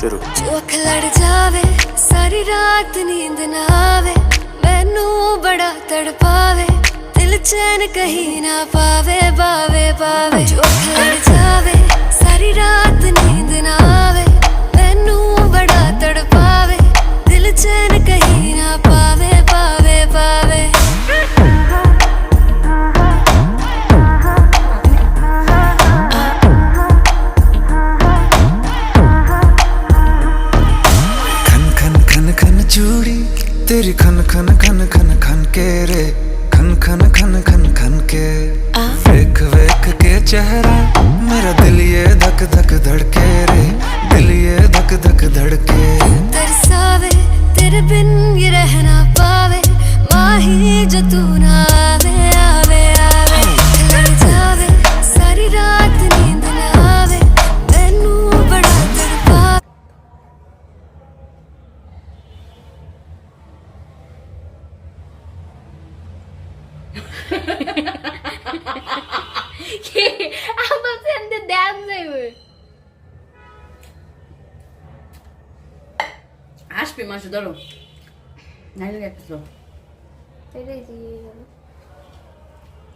शुरू जो अख लड़ जावे सारी रात नींद ना आवे मैनू बड़ा तड़पावे दिल चैन कहीं ना पावे पावे पावे जो अख लड़ जावे सारी रात नींद ना आवे मैनू बड़ा तड़पावे दिल चैन कहीं ना पावे पावे पावे चूड़ी तेरी खन खन खन खन खन के रे खन खन खन खन खन के वेख वेख के चेहरा मेरा दिल ये धक धक धड़के रे दिल ये धक धक धड़के तरसावे तेरे बिन ये रहना पावे माही जो तू ना आवे आवे आवे लड़ जावे सारी रात नींद ना आवे मैनू बड़ा तड़पा Apa sih yang the dance itu? Acho que me ajudou. Não é isso. Peraí,